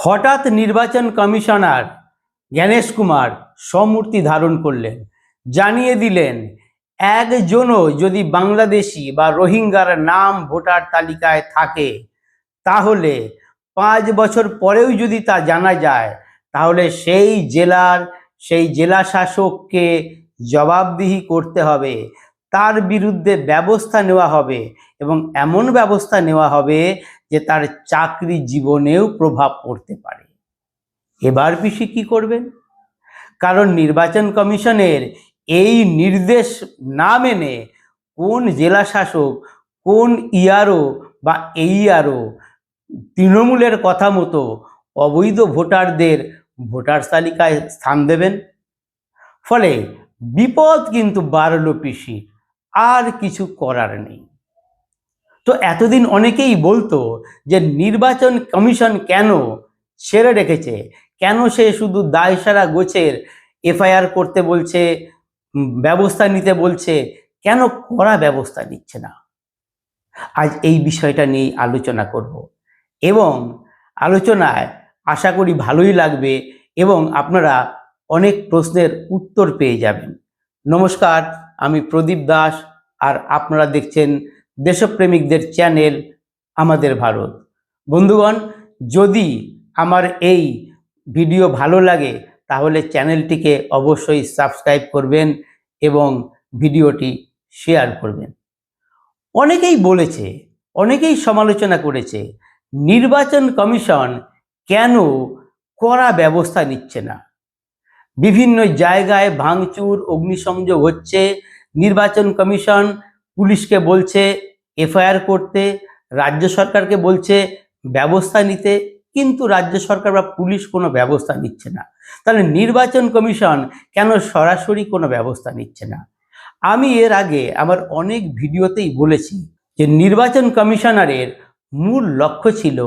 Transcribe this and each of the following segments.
হঠাৎ নির্বাচন কমিশনার জ্ঞানেশ কুমার সমূর্তি ধারণ করলেন, জানিয়ে দিলেন একজনও যদি বাংলাদেশি বা রোহিঙ্গার নাম ভোটার তালিকায় থাকে তাহলে 5 বছর পরেও যদি তা জানা যায় তাহলে সেই জেলা শাসককে জবাবদিহি করতে হবে, তার বিরুদ্ধে ব্যবস্থা নেওয়া হবে এবং এমন ব্যবস্থা নেওয়া হবে যে তার চাকরি জীবনেও প্রভাব পড়তে পারে। এবার পিসি কি করবেন? কারণ নির্বাচন কমিশনের এই নির্দেশ না মেনে কোন জেলা শাসক, কোন ইআরও বা এইআরও তৃণমূলের কথা মতো অবৈধ ভোটারদের ভোটার তালিকায় স্থান দেবেন? ফলে বিপদ কিন্তু বাড়ল পিসি, আর কিছু করার নেই। তো এতদিন অনেকেই বলতো যে নির্বাচন কমিশন কেন ছেড়ে রেখেছে, কেন সে শুধু দায়সারা গোছের এফআইআর করতে বলছে, ব্যবস্থা নিতে বলছে, কেন কড়া ব্যবস্থা নিচ্ছে না। আজ এই বিষয়টা নিয়ে আলোচনা করব এবং আলোচনায় আশা করি ভালোই লাগবে এবং আপনারা অনেক প্রশ্নের উত্তর পেয়ে যাবেন। নমস্কার, আমি প্রদীপ দাস আর আপনারা দেখছেন দেশপ্রেমিকদের চ্যানেল আমাদের ভারত। বন্ধুগণ, যদি আমার এই ভিডিও ভালো লাগে তাহলে চ্যানেলটিকে অবশ্যই সাবস্ক্রাইব করবেন এবং ভিডিওটি শেয়ার করবেন। অনেকেই বলেছে, অনেকেই সমালোচনা করেছে নির্বাচন কমিশন কেন কড়া ব্যবস্থা নিচ্ছে না। বিভিন্ন জায়গায় ভাঙচুর, অগ্নিসংযোগ হচ্ছে, নির্বাচন কমিশন পুলিশকে বলছে এফআইআর করতে, রাজ্য সরকারকে বলছে ব্যবস্থা নিতে, কিন্তু রাজ্য সরকার বা পুলিশ কোনো ব্যবস্থা নিচ্ছে না। তাহলে নির্বাচন কমিশন কেন সরাসরি কোনো ব্যবস্থা নিচ্ছে না? আমি এর আগে আমার অনেক ভিডিওতেই বলেছি যে নির্বাচন কমিশনারের মূল লক্ষ্য ছিল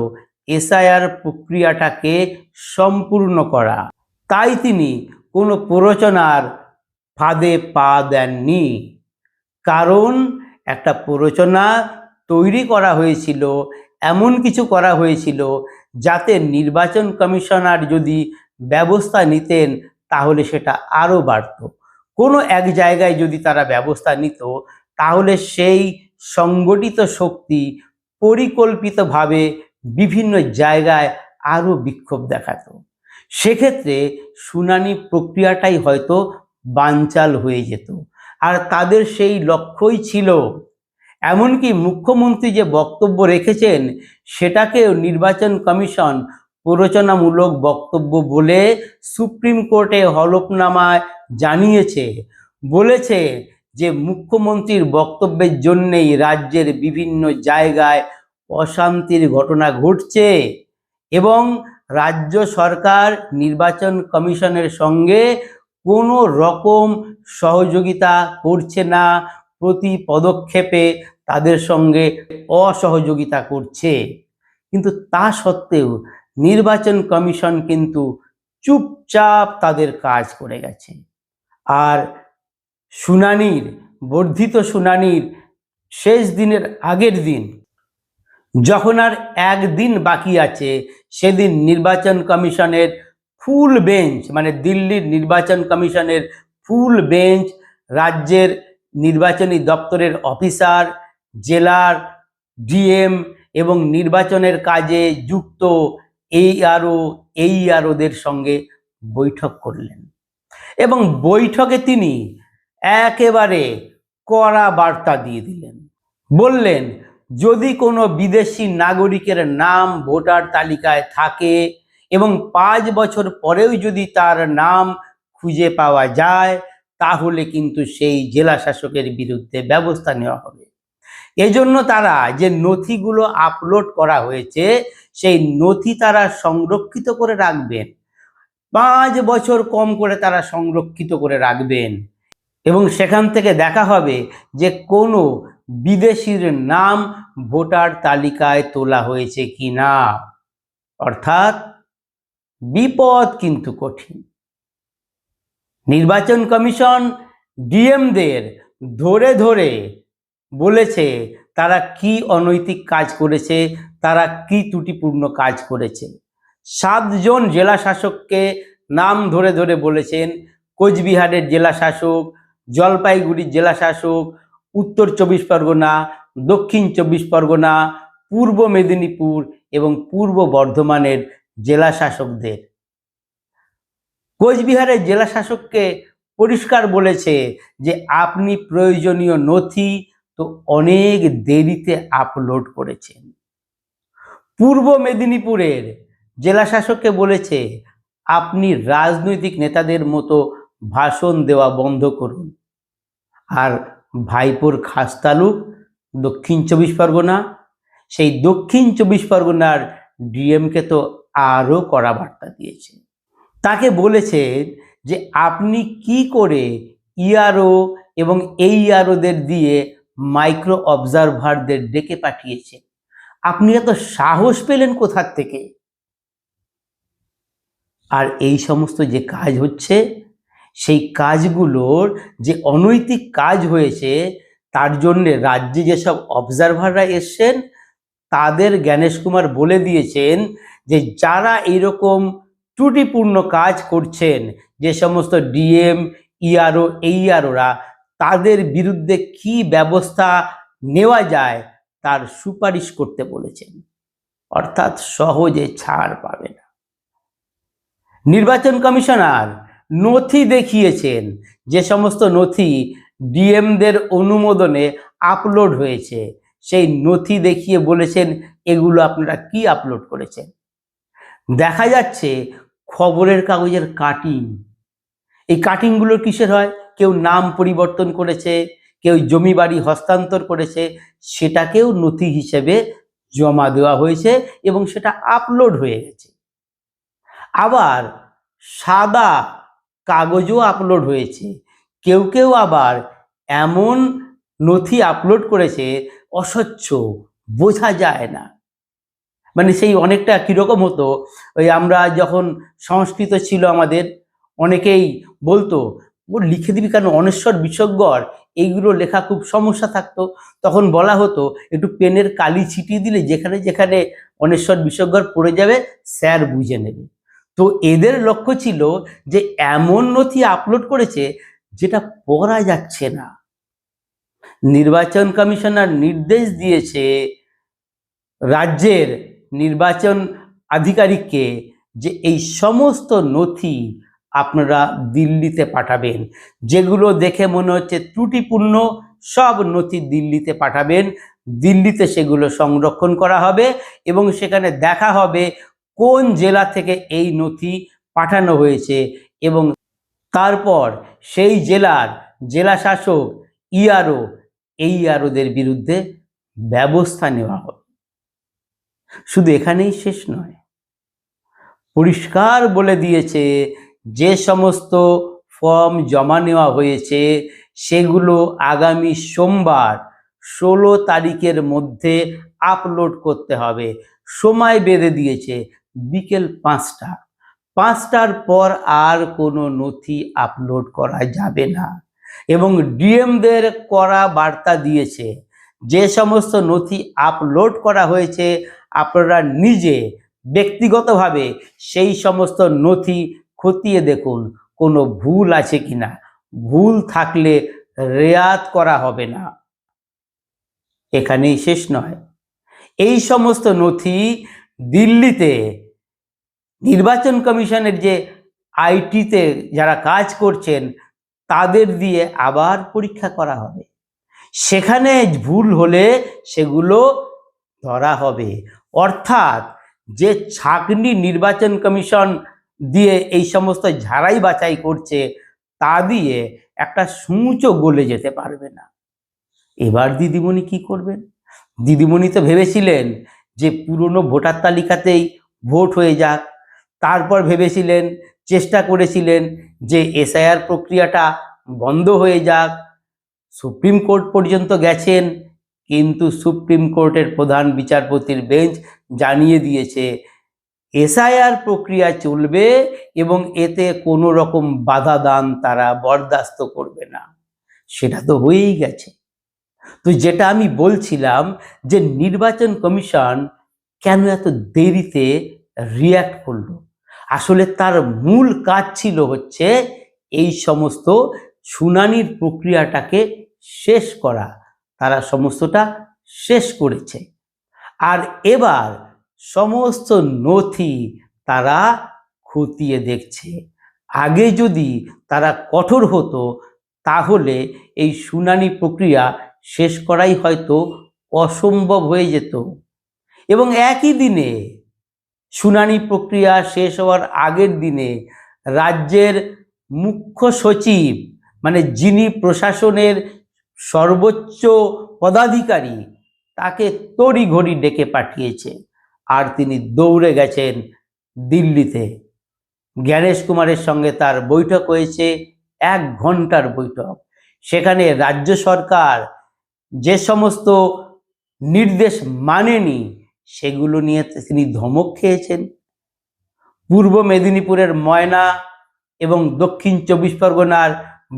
এসআইআর প্রক্রিয়াটাকে সম্পূর্ণ করা, তাই তিনি কোনো প্ররোচনার ফাঁদে পা দেননি। কারণ একটা প্ররোচনা তৈরি করা হয়েছিল, এমন কিছু করা হয়েছিল যাতে নির্বাচন কমিশনার যদি ব্যবস্থা নিতেন তাহলে সেটা আরও বাড়ত। কোনো এক জায়গায় যদি তারা ব্যবস্থা নিত তাহলে সেই সংগঠিত শক্তি পরিকল্পিতভাবে বিভিন্ন জায়গায় আরও বিক্ষোভ দেখাতো। সেক্ষেত্রে শুনানি প্রক্রিয়াটাই হয়তো বানচাল হয়ে যেত, আর তাদের সেই লক্ষ্যই ছিল। এমনকি মুখ্যমন্ত্রী যে বক্তব্য রেখেছেন সেটাকেও নির্বাচন কমিশন প্ররোচনামূলক বক্তব্য বলে সুপ্রিম কোর্টে হলফনামায় জানিয়েছে, বলেছে যে মুখ্যমন্ত্রীর বক্তব্যের জন্যেই রাজ্যের বিভিন্ন জায়গায় অশান্তির ঘটনা ঘটছে এবং রাজ্য সরকার নির্বাচন কমিশনের সঙ্গে কোনো রকম সহযোগিতা করছে না, প্রতি পদক্ষেপে তাদের সঙ্গে অসহযোগিতা করছে। কিন্তু তা সত্ত্বেও নির্বাচন কমিশন কিন্তু চুপচাপ তাদের কাজ করে গেছে। আর বর্ধিত শুনানির শেষ দিনের আগের দিন, যখন আর একদিন বাকি আছে, সেদিন নির্বাচন কমিশনের ফুল বেঞ্চ, মানে দিল্লির নির্বাচন কমিশনের ফুল বেঞ্চ, রাজ্যের নির্বাচনী দপ্তরের অফিসার, জেলার ডিএম এবং নির্বাচনের কাজে যুক্ত এইআরওদের সঙ্গে বৈঠক করলেন এবং বৈঠকে তিনি একেবারে কড়া বার্তা দিয়ে দিলেন। বললেন, যদি কোনো বিদেশি নাগরিকের নাম ভোটার তালিকায় থাকে এবং 5 বছর পরেও যদি তার নাম খুঁজে পাওয়া যায় তাহলে কিন্তু সেই জেলা শাসকের বিরুদ্ধে ব্যবস্থা নেওয়া হবে। এজন্য তারা যে নথিগুলো আপলোড করা হয়েছে সেই নথি তারা সংরক্ষিত করে রাখবেন, 5 বছর কম করে তারা সংরক্ষিত করে রাখবেন এবং সেখান থেকে দেখা হবে যে কোনো বিদেশির নাম ভোটার তালিকায় তোলা হয়েছে কিনা। অর্থাৎ বিপদ কিন্তু কঠিন। নির্বাচন কমিশন ডিএমদের ধরে ধরে বলেছে তারা কি অনৈতিক কাজ করেছে, তারা কি ত্রুটিপূর্ণ কাজ করেছে। 7 জন জেলা শাসককে নাম ধরে ধরে বলেছেন, কোচবিহারের জেলা শাসক, জলপাইগুড়ির জেলা শাসক, উত্তর 24 পরগনা, দক্ষিণ 24 পরগনা, পূর্ব মেদিনীপুর এবং পূর্ব বর্ধমানের জেলা শাসকদের। কোচবিহারের জেলা শাসককে পরিষ্কার বলেছে যে আপনি প্রয়োজনীয় নথি তো অনেক দেরিতে আপলোড করেছেন। পূর্ব মেদিনীপুরের জেলা শাসককে বলেছে আপনি রাজনৈতিক নেতাদের মতো ভাষণ দেওয়া বন্ধ করুন। আর ভাইপোর খাস তালুক দক্ষিণ 24 পরগনা, সেই দক্ষিণ 24 পরগনার ডিএমকে তো আরও কড়া বার্তা দিয়েছে। তাকে বলেছেন যে আপনি কি করে ইআরও এবং এইআরওদের দিয়ে মাইক্রো অবজারভারদের ডেকে পাঠিয়েছেন, আপনি এত সাহস পেলেন কোথার থেকে? আর এই সমস্ত যে কাজ হচ্ছে, সেই কাজগুলোর যে অনৈতিক কাজ হয়েছে, তার জন্যে রাজ্যে যেসব অবজারভাররা এসছেন তাদের জ্ঞানেশ কুমার বলে দিয়েছেন যে যারা এইরকম ত্রুটিপূর্ণ কাজ করছেন, যে সমস্ত ডিএম, ইআরও, এইআরওরা, তাদের বিরুদ্ধে কি ব্যবস্থা নেওয়া যায় তার সুপারিশ করতে বলেছেন। অর্থাৎ সহজে ছাড় পাবে না। নির্বাচন কমিশনার নথি দেখিয়েছেন, যে সমস্ত নথি ডিএমদের অনুমোদনে আপলোড হয়েছে, সেই নথি দেখিয়ে বলেছেন এগুলো আপনারা কি আপলোড করেছেন। দেখা যাচ্ছে খবরের কাগজের কাটিং। এই কাটিংগুলো কিসের হয়? কেউ নাম পরিবর্তন করেছে, কেউ জমি বাড়ি হস্তান্তর করেছে, সেটাকেও নথি হিসেবে জমা দেওয়া হয়েছে এবং সেটা আপলোড হয়ে গেছে। আবার সাদা কাগজও আপলোড হয়েছে। কেউ কেউ আবার এমন নথি আপলোড করেছে অস্বচ্ছ, বোঝা যায় না। মানে সেই অনেকটা কীরকম হতো, ওই আমরা যখন সংস্কৃত ছিল আমাদের, অনেকেই বলতো ওর লিখে দিবি কেন, অনেশ্বর বিশ্বজ্ঞর, এইগুলো লেখা খুব সমস্যা থাকতো। তখন বলা হতো একটু পেনের কালি ছিটিয়ে দিলে যেখানে যেখানে অনেশ্বর বিশ্বজ্ঞর পড়ে যাবে স্যার বুঝে নেবে। তো এদের লক্ষ্য ছিল যে এমন নথি আপলোড করেছে যেটা পড়া যাচ্ছে না। নির্বাচন কমিশনার নির্দেশ দিয়েছে রাজ্যের নির্বাচন আধিকারিককে যে এই সমস্ত নথি আপনারা দিল্লিতে পাঠাবেন। যেগুলো দেখে মনে হচ্ছে ত্রুটিপূর্ণ সব নথি দিল্লিতে পাঠাবেন। দিল্লিতে সেগুলো সংরক্ষণ করা হবে এবং সেখানে দেখা হবে কোন জেলা থেকে এই নথি পাঠানো হয়েছে এবং তারপর সেই জেলার জেলা শাসক, ইআরও, এইআরওদের বিরুদ্ধে ব্যবস্থা নেওয়া হবে। শুধু এখানেই শেষ নয়, পরিষ্কার বলে দিয়েছে যে সমস্ত ফর্ম জমা নেওয়া হয়েছে সেগুলো আগামী সোমবার 16 তারিখের মধ্যে আপলোড করতে হবে। সময় বেঁধে দিয়েছে বিকেল 5টা। 5টার পর আর কোনো নথি আপলোড করা যাবে না এবং ডিএমদের করা বার্তা দিয়েছে যে সমস্ত নথি আপলোড করা হয়েছে আপনারা নিজে ব্যক্তিগতভাবে সেই সমস্ত নথি খতিয়ে দেখুন কোনো ভুল আছে কিনা। ভুল থাকলে রেয়াত করা হবে না। এখানেই শেষ নয়, এই সমস্ত নথি দিল্লিতে নির্বাচন কমিশনের যে আইটিতে যারা কাজ করছেন তাদের দিয়ে আবার পরীক্ষা করা হবে। সেখানে ভুল হলে সেগুলো ধরা হবে। অর্থাৎ যে ছাঁকনি নির্বাচন কমিশন দিয়ে এই সমস্ত ঝাড়াই বাছাই করছে তা দিয়ে একটা সূঁচও গলে যেতে পারবে না। এবার দিদিমণি কি করবেন? দিদিমণি তো ভেবেছিলেন যে পুরনো ভোটার তালিকাতেই ভোট হয়ে যাক, তারপর ভেবেছিলেন, চেষ্টা করেছিলেন যে এসআইআর প্রক্রিয়াটা বন্ধ হয়ে যাক। সুপ্রিম কোর্ট পর্যন্ত গেছেন, কিন্তু সুপ্রিম কোর্টের প্রধান বিচারপতির বেঞ্চ জানিয়ে দিয়েছে এসআইআর প্রক্রিয়া চলবে এবং এতে কোনো রকম বাধা দান তারা বরদাস্ত করবে না। সেটা তো হয়েই গেছে। তো যেটা আমি বলছিলাম যে নির্বাচন কমিশন কেন এত দেরিতে রিয়্যাক্ট করলো। আসলে তার মূল কাজ ছিল হচ্ছে এই সমস্ত শুনানির প্রক্রিয়াটাকে শেষ করা। তারা সমস্তটা শেষ করেছে। আর এবার সমস্ত নথি তারা খতিয়ে দেখছে। আগে যদি তারা কঠোর হতো তাহলে এই শুনানি প্রক্রিয়া শেষ করাই হয়তো অসম্ভব হয়ে যেত। এবং একই দিনে শুনানি প্রক্রিয়া শেষ হওয়ার আগের দিনে রাজ্যের মুখ্য সচিব, মানে যিনি প্রশাসনের সর্বোচ্চ পদাধিকারী, তাকে তড়িঘড়ি ডেকে পাঠিয়েছে। আর তিনি দৌড়ে গেছেন দিল্লিতে। জ্ঞানেশ কুমারের সঙ্গে তার বৈঠক হয়েছে, 1 ঘন্টার বৈঠক। সেখানে রাজ্য সরকার যে সমস্ত নির্দেশ মানেনি সেগুলো নিয়ে তিনি ধমক খেয়েছেন। পূর্ব মেদিনীপুরের ময়না এবং দক্ষিণ 24 পরগনার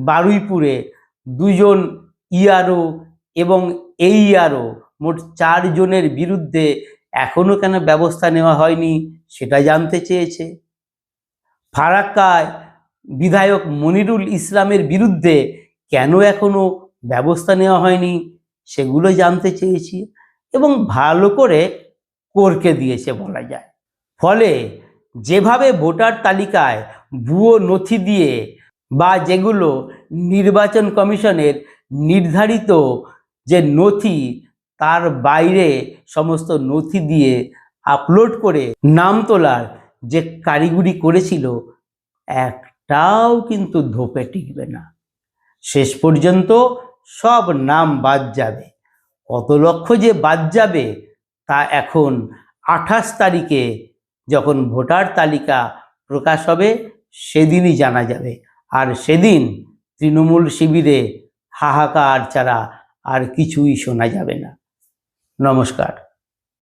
বারুইপুরে 2 জন ইআরও এবং এইআরও, মোট 4 জনের বিরুদ্ধে এখনো কেন ব্যবস্থা নেওয়া হয়নি সেটা জানতে চেয়েছে। ফারাক্কায় বিধায়ক মনিরুল ইসলামের বিরুদ্ধে কেন এখনো ব্যবস্থা নেওয়া হয়নি সেগুলো জানতে চেয়েছি। এবং ভালো করে করকে দিয়েছে বলা যায়। ফলে যেভাবে ভোটার তালিকায় ভুয়ো নথি দিয়ে বা যেগুলো নির্বাচন কমিশনের নির্ধারিত যে নথি তার বাইরে সমস্ত নথি দিয়ে আপলোড করে নাম তোলার যে কারিগরি করেছিল, একটাও কিন্তু ধোপে টিকবে না। শেষ পর্যন্ত সব নাম বাদ যাবে। কত লক্ষ যে বাদ যাবে তা এখন 28 তারিখে যখন ভোটার তালিকা প্রকাশ হবে সেদিনই জানা যাবে। আর সেদিন তৃণমূল শিবিরে হাহাকার ছাড়া আর কিছুই শোনা যাবে না। নমস্কার।